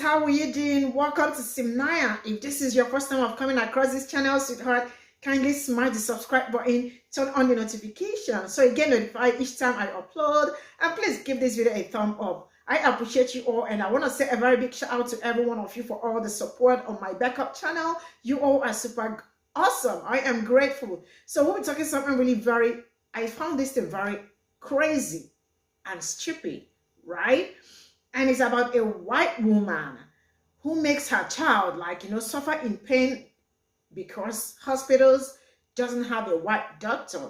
how are you doing? Welcome to Cimnanya. If this is your first time of coming across this channel, sweetheart, kindly smash the subscribe button, turn on the notification so you get notified each time I upload, and please give this video a thumb up. I appreciate you all, and I want to say a very big shout out to every one of you for all the support on my backup channel. You all are super awesome. I am grateful. So we'll be talking something really I found this thing very crazy and stupid, right? And it's about a white woman who makes her child suffer in pain because hospitals doesn't have a white doctor.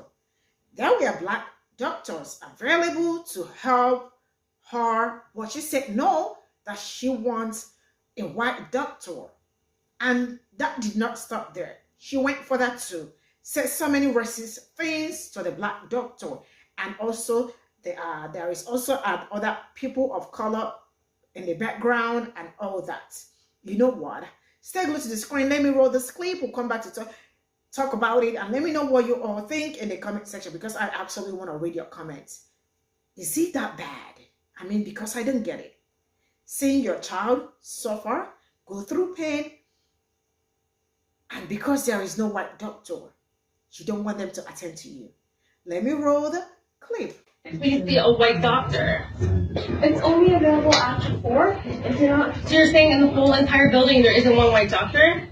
There were black doctors available to help her, but she said no, that she wants a white doctor. And that did not stop there. She went further to say so many racist things to the black doctor. And also there is also other people of color in the background and all that. You know what? Stay glued to the screen. Let me roll this clip. We'll come back to talk about it, and let me know what you all think in the comment section, because I absolutely want to read your comments. Is it that bad? I mean, because I didn't get it. Seeing your child suffer, go through pain, and because there is no white doctor, you don't want them to attend to you. Let me roll the clip. Please see a white doctor. It's only available after 4. If you're not... So you're saying in the whole entire building there isn't one white doctor?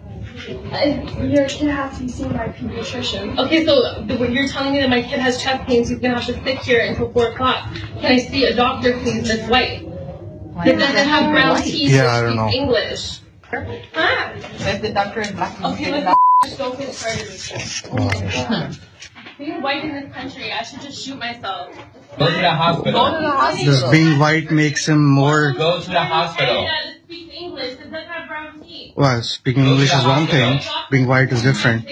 Your kid has to be seen by a pediatrician. Okay, so you're telling me that my kid has chest pains, he's going to have to sit here until 4 o'clock. Can I see a doctor, please, that's white? That doesn't have brown teeth or speaks English. Huh? If the doctor is black, okay, let's just go get started with this. Being white in this country, I should just shoot myself. Go to the hospital. Go to the hospital. Just being white makes him more... Go to the hospital. That speaks English, does not have brown teeth. Well, speaking English is one thing. Being white is different.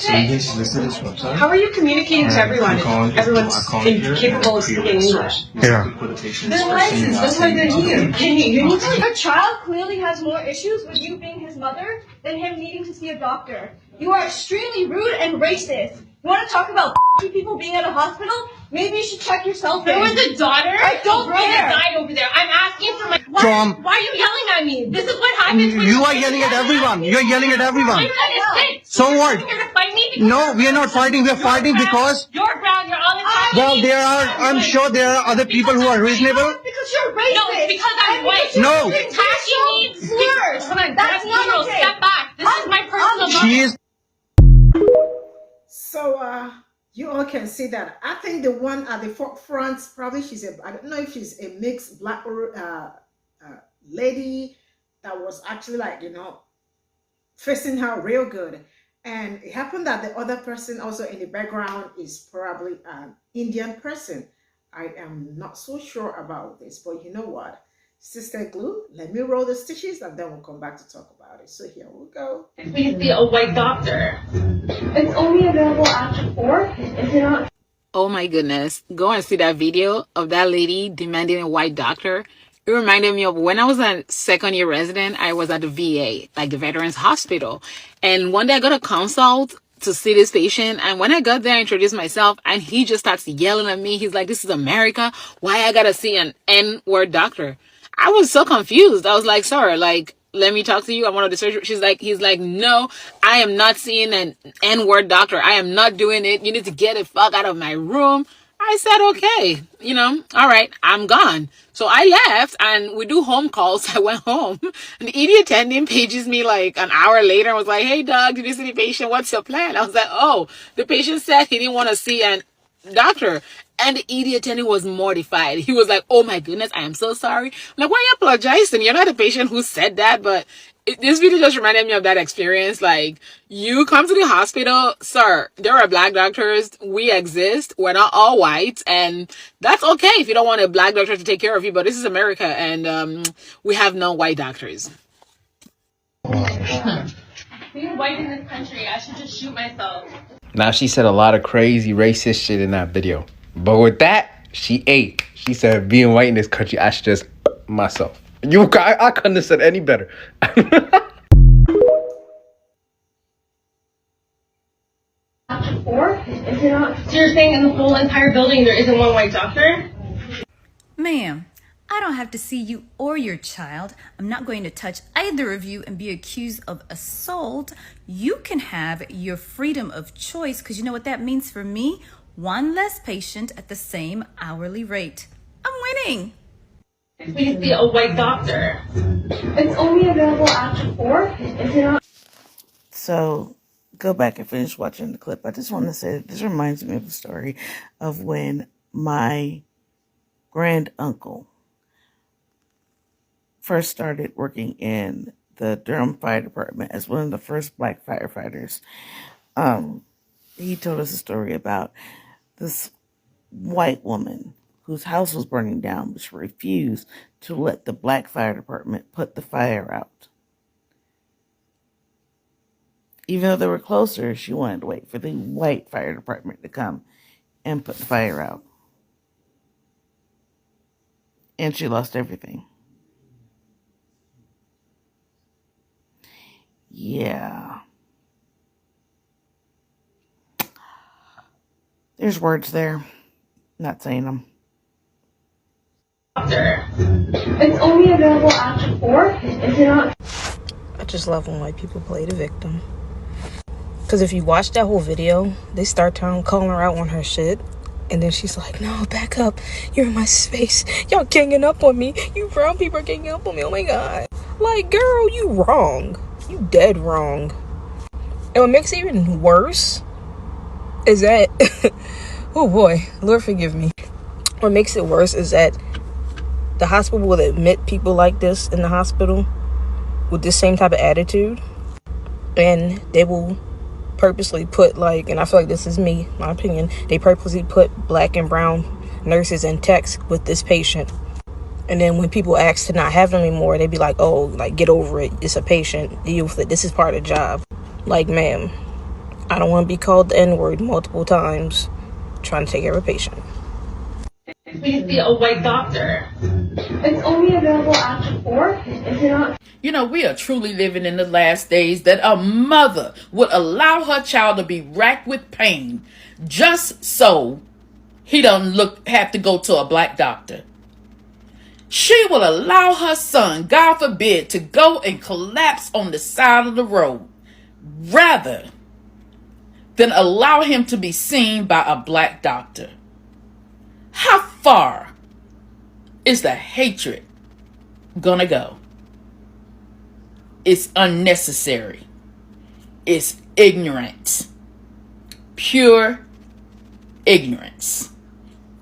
How are you communicating to everyone if everyone's incapable of speaking English? Yeah. They're licensed. That's why they're here. Can you Your child clearly has more issues with you being his mother than him needing to see a doctor. You are extremely rude and racist. You want to talk about people being at a hospital? Maybe you should check yourself. There was a daughter. I don't care. care. Died over there. I'm asking for my. From- Why are you yelling at me? This is what happens. When You are yelling at everyone. You are yelling at everyone. My son is sick. So what? You're gonna fight me because No, we are not fighting. We are fighting because... you're brown. You're all entitled. Well, I'm sure there are other people who are reasonable. Because you're racist. No, it's because I'm white. No. You're attacking me. Slurs. Come on, That's not girl, okay. step back. This is my personal She is... So you all can see that. I think the one at the forefront, probably I don't know if she's a mixed black lady that was actually facing her real good. And it happened that the other person also in the background is probably an Indian person. I am not so sure about this, but you know what? Sister Glue, let me roll the stitches and then we'll come back to talk about it. So here we go. Please see a white doctor. It's only available after 4. If you're not... Oh my goodness. Go and see that video of that lady demanding a white doctor. It reminded me of when I was a second-year resident, I was at the VA, like the Veterans Hospital. And one day I got a consult to see this patient. And when I got there, I introduced myself and he just starts yelling at me. He's like, this is America. Why I gotta see an N-word doctor? I was so confused. I was like, sir, let me talk to you. I want to do surgery. He's like, no, I am not seeing an N-word doctor. I am not doing it. You need to get the fuck out of my room. I said, okay, all right, I'm gone. So I left and we do home calls. I went home and the ED attendant pages me like an hour later and was like, hey, Doug, did you see the patient? What's your plan? I was like, oh, the patient said he didn't want to see an doctor. And the ED attendant was mortified. He was like, oh my goodness, I am so sorry. I'm like, why are you apologizing? You're not the patient who said that. But this video just reminded me of that experience. Like, you come to the hospital, sir, there are black doctors. We exist. We're not all white. And that's okay if you don't want a black doctor to take care of you. But this is America and we have no white doctors. Being white in this country, I should just shoot myself. Now, she said a lot of crazy racist shit in that video. But with that, she ate. She said, being white in this country, I should just myself. I couldn't have said any better. After 4, if you're not... So you're saying in the whole entire building there isn't one white doctor? Ma'am, I don't have to see you or your child. I'm not going to touch either of you and be accused of assault. You can have your freedom of choice, because you know what that means for me? One less patient at the same hourly rate. I'm winning. Please see a white doctor. It's only available after 4. If you're not. So go back and finish watching the clip. I just want to say this reminds me of the story of when my grand uncle first started working in the Durham Fire Department as one of the first black firefighters. He told us a story about this white woman whose house was burning down, but she refused to let the black fire department put the fire out. Even though they were closer, she wanted to wait for the white fire department to come and put the fire out. And she lost everything. Yeah. There's words there. Not saying them. Doctor. It's only available after 4. If you're not. I just love when white people play the victim. Because if you watch that whole video, they start calling her out on her shit. And then she's like, no, back up. You're in my space. Y'all ganging up on me. You brown people are ganging up on me. Oh my God. Like, girl, you wrong. You dead wrong. And what makes it even worse is that, oh boy, Lord forgive me. What makes it worse is that the hospital will admit people like this in the hospital with this same type of attitude. And they will purposely put, like, and I feel like this is me, my opinion, they purposely put black and brown nurses and techs with this patient. And then when people ask to not have them anymore, they be like, oh, like, get over it. It's a patient. Deal with it. This is part of the job. Like, ma'am, I don't want to be called the N-word multiple times trying to take care of a patient. Please see a white doctor. It's only available after 4. If you're not. You know, we are truly living in the last days that a mother would allow her child to be racked with pain just so he don't have to go to a black doctor. She will allow her son, God forbid, to go and collapse on the side of the road rather than allow him to be seen by a black doctor. How far is the hatred gonna go? It's unnecessary. It's ignorant. Pure ignorance.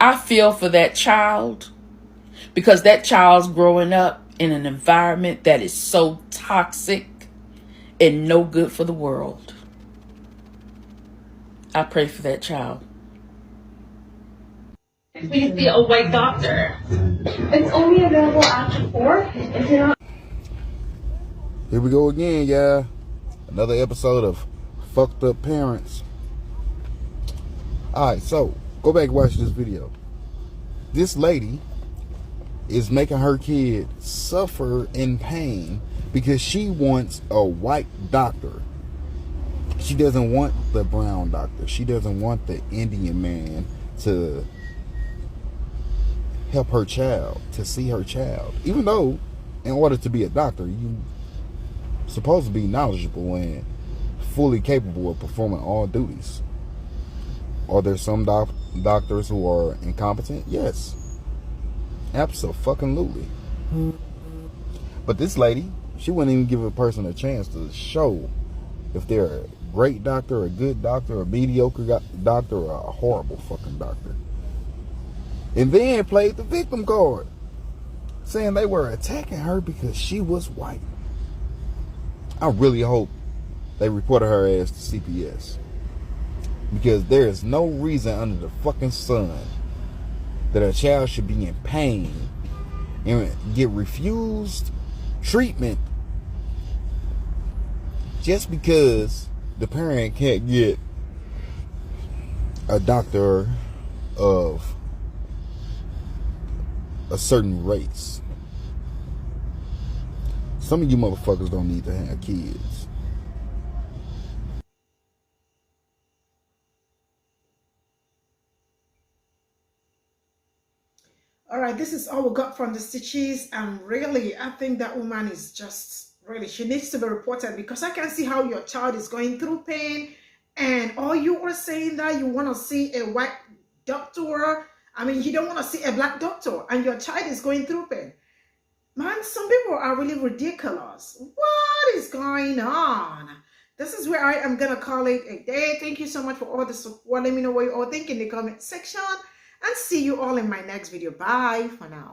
I feel for that child because that child's growing up in an environment that is so toxic and no good for the world. I pray for that child. Please see a white doctor. It's only available after 4. If you're not. Here we go again, y'all. Another episode of Fucked Up Parents. Alright, so go back and watch this video. This lady is making her kid suffer in pain because she wants a white doctor. She doesn't want the brown doctor. She doesn't want the Indian man to help her child, to see her child. Even though, in order to be a doctor, you supposed to be knowledgeable and fully capable of performing all duties. Are there some doctors who are incompetent? Yes. Absolutely. But this lady, she wouldn't even give a person a chance to show if they're a great doctor, a good doctor, a mediocre doctor, or a horrible fucking doctor. And then played the victim card, saying they were attacking her because she was white. I really hope they reported her ass to CPS. Because there is no reason under the fucking sun that a child should be in pain and get refused treatment just because the parent can't get a doctor of a certain race. Some of you motherfuckers don't need to have kids. All right. right, this is all we got from the stitches. And really, I think that woman is just really, she needs to be reported, because I can see how your child is going through pain. And all you are saying that you want to see a white doctor. I mean, you don't want to see a black doctor, and your child is going through pain. Man, some people are really ridiculous. What is going on? This is where I am going to call it a day. Thank you so much for all the support. Let me know what you all think in the comment section. And see you all in my next video. Bye for now.